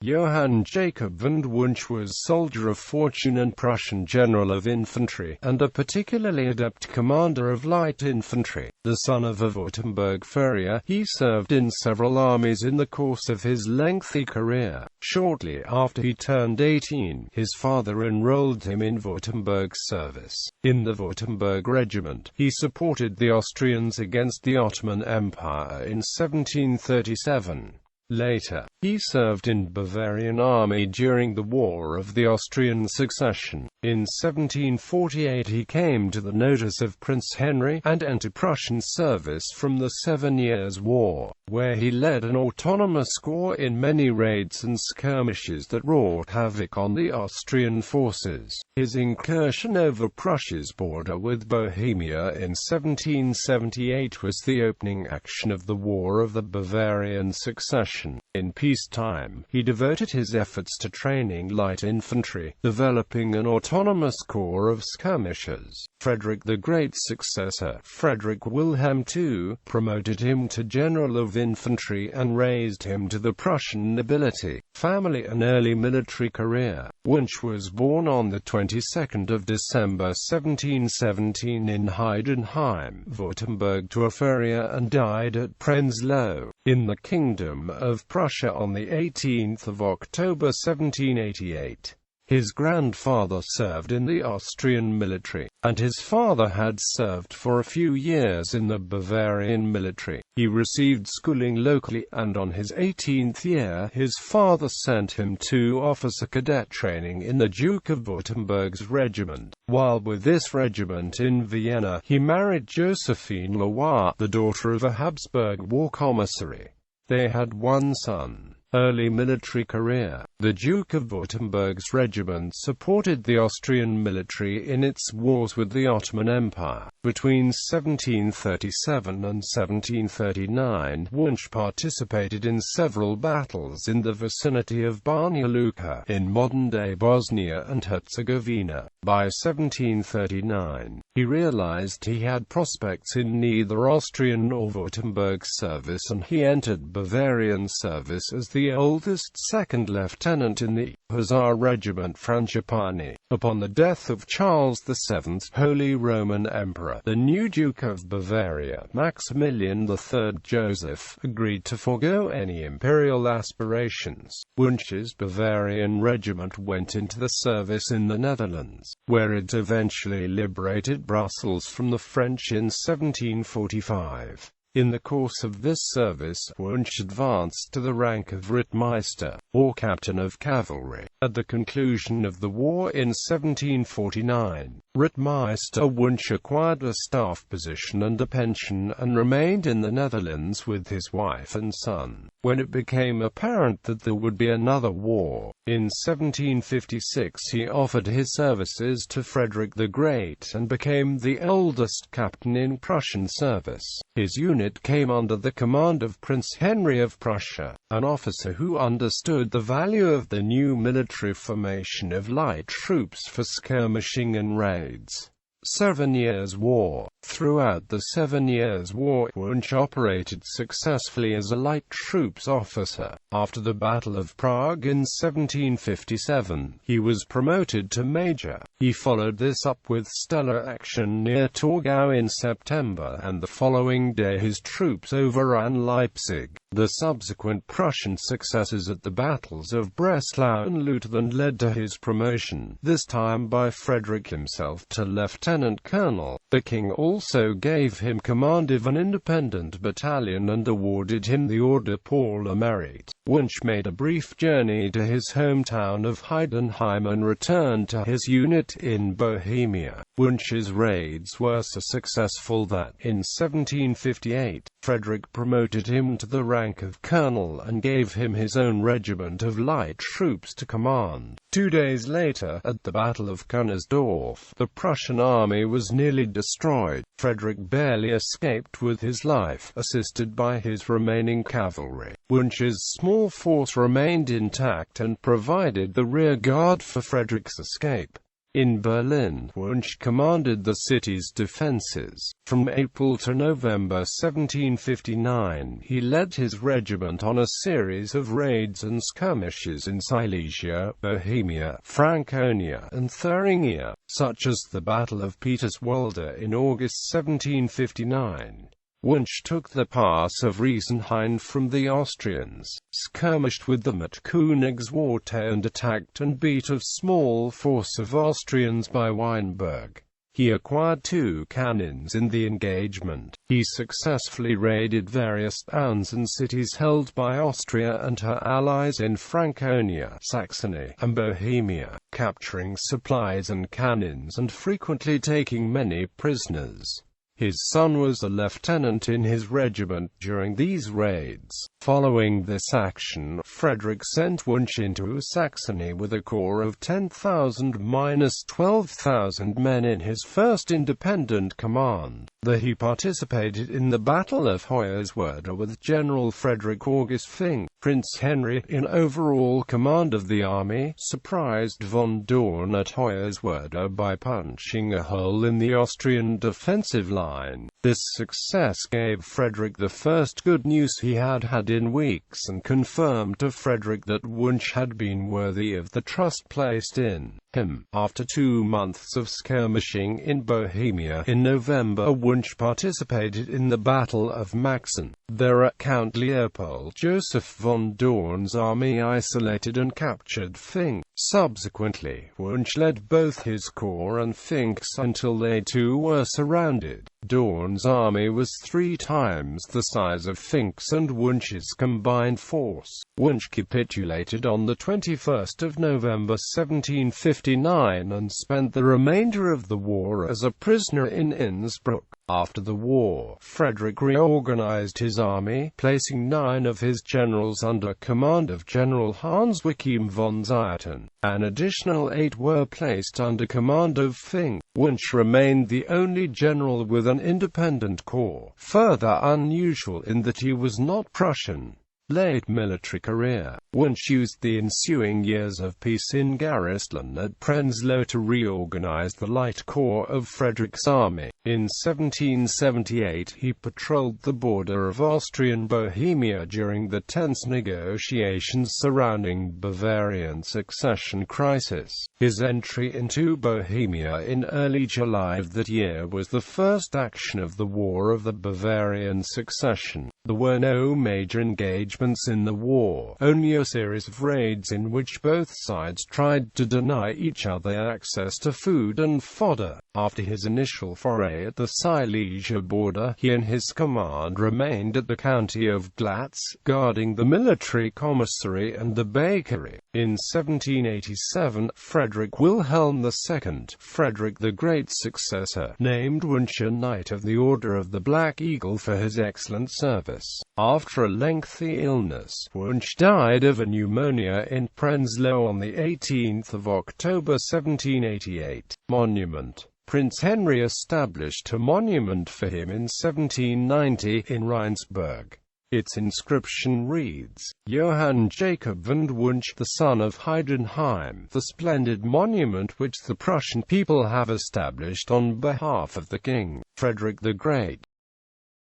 Johann Jakob von Wunsch was soldier of fortune and Prussian general of infantry, and a particularly adept commander of light infantry. The son of a Württemberg furrier, he served in several armies in the course of his lengthy career. Shortly after he turned 18, his father enrolled him in Württemberg service. In the Württemberg Regiment, he supported the Austrians against the Ottoman Empire in 1737. Later, he served in Bavarian army during the War of the Austrian Succession. In 1748 he came to the notice of Prince Henry, and entered Prussian service from the 7 Years' War, where he led an autonomous corps in many raids and skirmishes that wrought havoc on the Austrian forces. His incursion over Prussia's border with Bohemia in 1778 was the opening action of the War of the Bavarian Succession. In peacetime, he devoted his efforts to training light infantry, developing an autonomous corps of skirmishers. Frederick the Great's successor, Frederick Wilhelm II, promoted him to general of infantry and raised him to the Prussian nobility. Family and early military career. Wunsch was born on the 22nd of December 1717 in Heidenheim, Württemberg to a furrier, and died at Prenzlau, in the Kingdom of Prussia on the 18th of October 1788. His grandfather served in the Austrian military, and his father had served for a few years in the Bavarian military. He received schooling locally, and on his 18th year his father sent him to officer cadet training in the Duke of Württemberg's regiment. While with this regiment in Vienna, he married Josephine Leroy, the daughter of a Habsburg war commissary. They had one son. Early military career. The Duke of Württemberg's regiment supported the Austrian military in its wars with the Ottoman Empire. Between 1737 and 1739, Wunsch participated in several battles in the vicinity of Banja Luka, in modern-day Bosnia and Herzegovina. By 1739, he realized he had prospects in neither Austrian nor Württemberg service, and he entered Bavarian service as the oldest second lieutenant in the Hussar Regiment Frangipani. Upon the death of Charles VII, Holy Roman Emperor, the new Duke of Bavaria, Maximilian III Joseph, agreed to forego any imperial aspirations. Wunsch's Bavarian regiment went into the service in the Netherlands, where it eventually liberated Brussels from the French in 1745. In the course of this service, Wunsch advanced to the rank of Rittmeister, or captain of cavalry. At the conclusion of the war in 1749, Rittmeister Wunsch acquired a staff position and a pension, and remained in the Netherlands with his wife and son. When it became apparent that there would be another war, in 1756 he offered his services to Frederick the Great, and became the oldest captain in Prussian service. His unit came under the command of Prince Henry of Prussia, an officer who understood the value of the new military formation of light troops for skirmishing and raids. 7 Years' War. Throughout the 7 Years' War, Wunsch operated successfully as a light troops officer. After the Battle of Prague in 1757, he was promoted to major. He followed this up with stellar action near Torgau in September, and the following day his troops overran Leipzig. The subsequent Prussian successes at the battles of Breslau and Lutzen led to his promotion, this time by Frederick himself, to lieutenant colonel. The king also gave him command of an independent battalion and awarded him the Order pour le Mérite. Wunsch made a brief journey to his hometown of Heidenheim and returned to his unit in Bohemia. Wunsch's raids were so successful that, in 1758, Frederick promoted him to the rank of colonel and gave him his own regiment of light troops to command. 2 days later, at the Battle of Kunersdorf, the Prussian army was nearly destroyed. Frederick barely escaped with his life, assisted by his remaining cavalry. Wunsch's small force remained intact and provided the rear guard for Frederick's escape. In Berlin, Wunsch commanded the city's defences. From April to November 1759, he led his regiment on a series of raids and skirmishes in Silesia, Bohemia, Franconia, and Thuringia, such as the Battle of Peterswalde in August 1759. Wunsch took the pass of Riesenhain from the Austrians, skirmished with them at Königswarte and attacked and beat a small force of Austrians by Weinberg. He acquired 2 cannons in the engagement. He successfully raided various towns and cities held by Austria and her allies in Franconia, Saxony, and Bohemia, capturing supplies and cannons and frequently taking many prisoners. His son was a lieutenant in his regiment during these raids. Following this action, Frederick sent Wunsch into Saxony with a corps of 10,000–12,000 men in his first independent command. He participated in the Battle of Hoyerswerda with General Frederick August Fink. Prince Henry, in overall command of the army, surprised von Dorn at Hoyerswerda by punching a hole in the Austrian defensive line. This success gave Frederick the first good news he had had in weeks and confirmed to Frederick that Wunsch had been worthy of the trust placed in him. After 2 months of skirmishing in Bohemia, in November Wunsch participated in the Battle of Maxen. There, Count Leopold Joseph von Dorn's army isolated and captured Fink. Subsequently, Wunsch led both his corps and Fink's until they too were surrounded. Dorn's army was 3 times the size of Fink's and Wunsch's combined force. Wunsch capitulated on the 21st of November 1759 and spent the remainder of the war as a prisoner in Innsbruck. After the war, Frederick reorganized his army, placing 9 of his generals under command of General Hans Joachim von Zieten. An additional 8 were placed under command of Fink. Wunsch remained the only general with an independent corps, further unusual in that he was not Prussian. Late military career. Wunsch used the ensuing years of peace in garrison at Prenzlau to reorganize the light corps of Frederick's army. In 1778 he patrolled the border of Austrian Bohemia during the tense negotiations surrounding Bavarian succession crisis. His entry into Bohemia in early July of that year was the first action of the War of the Bavarian Succession. There were no major engagements in the war, only a series of raids in which both sides tried to deny each other access to food and fodder. After his initial foray at the Silesia border, he and his command remained at the county of Glatz, guarding the military commissary and the bakery. In 1787, Frederick Wilhelm II, Frederick the Great's successor, named Wunsch a Knight of the Order of the Black Eagle for his excellent service. After a lengthy illness, Wunsch died of a pneumonia in Prenzlau on 18 October 1788. Monument. Prince Henry established a monument for him in 1790 in Rheinsberg. Its inscription reads, Johann Jakob von Wunsch, the son of Heidenheim, the splendid monument which the Prussian people have established on behalf of the King, Frederick the Great.